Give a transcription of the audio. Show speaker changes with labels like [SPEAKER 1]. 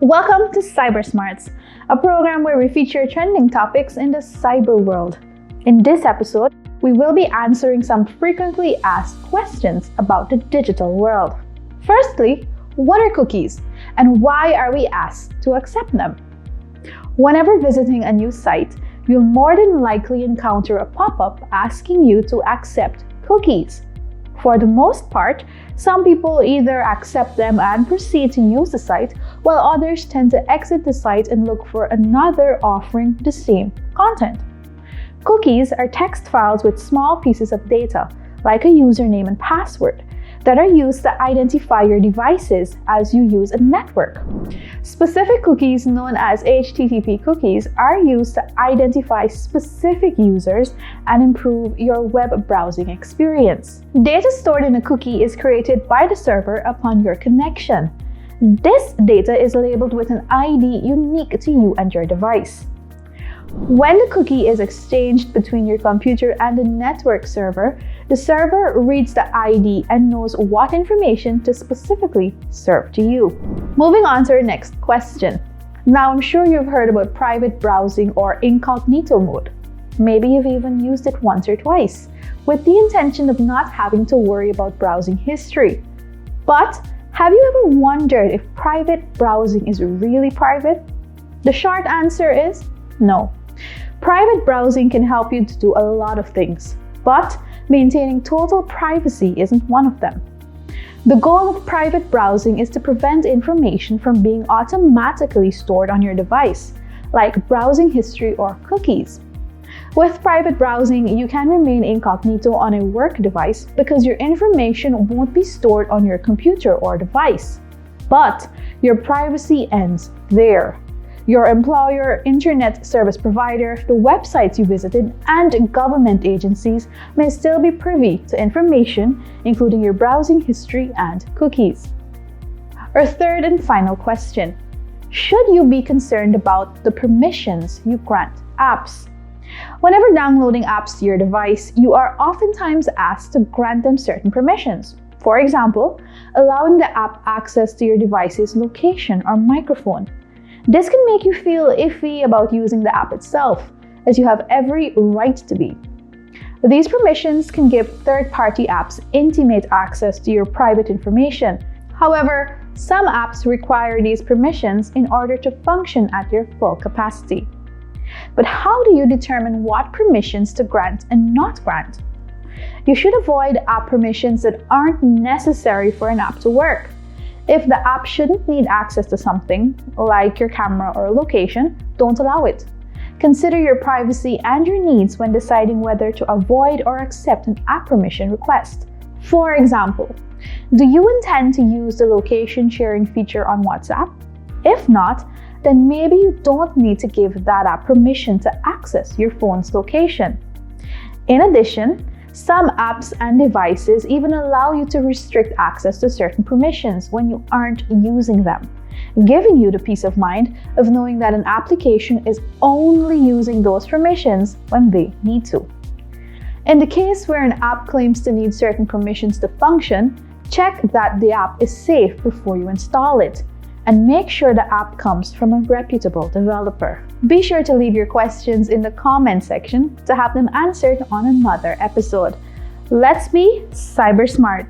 [SPEAKER 1] Welcome to cyberSmarts, a program where we feature trending topics in the cyber world. In this episode, we will be answering some frequently asked questions about the digital world. Firstly, what are cookies and why are we asked to accept them? Whenever visiting a new site, you'll more than likely encounter a pop-up asking you to accept cookies. For the most part, some people either accept them and proceed to use the site, while others tend to exit the site and look for another offering the same content. Cookies are text files with small pieces of data, like a username and password, that are used to identify your devices as you use a network. Specific cookies, known as HTTP cookies, are used to identify specific users and improve your web browsing experience. Data stored in a cookie is created by the server upon your connection. This data is labeled with an ID unique to you and your device. When the cookie is exchanged between your computer and the network server, the server reads the ID and knows what information to specifically serve to you. Moving on to our next question. Now, I'm sure you've heard about private browsing or incognito mode. Maybe you've even used it once or twice, with the intention of not having to worry about browsing history. But have you ever wondered if private browsing is really private? The short answer is no. Private browsing can help you to do a lot of things, but maintaining total privacy isn't one of them. The goal of private browsing is to prevent information from being automatically stored on your device, like browsing history or cookies. With private browsing, you can remain incognito on a work device because your information won't be stored on your computer or device. But your privacy ends there. Your employer, internet service provider, the websites you visited, and government agencies may still be privy to information, including your browsing history and cookies. Our third and final question: should you be concerned about the permissions you grant apps? Whenever downloading apps to your device, you are oftentimes asked to grant them certain permissions. For example, allowing the app access to your device's location or microphone. This can make you feel iffy about using the app itself, as you have every right to be. These permissions can give third-party apps intimate access to your private information. However, some apps require these permissions in order to function at their full capacity. But how do you determine what permissions to grant and not grant? You should avoid app permissions that aren't necessary for an app to work. If the app shouldn't need access to something, like your camera or location, don't allow it. Consider your privacy and your needs when deciding whether to avoid or accept an app permission request. For example, do you intend to use the location sharing feature on WhatsApp? If not, then maybe you don't need to give that app permission to access your phone's location. In addition, some apps and devices even allow you to restrict access to certain permissions when you aren't using them, giving you the peace of mind of knowing that an application is only using those permissions when they need to. In the case where an app claims to need certain permissions to function, check that the app is safe before you install it, and make sure the app comes from a reputable developer. Be sure to leave your questions in the comment section to have them answered on another episode. Let's be cyber smart.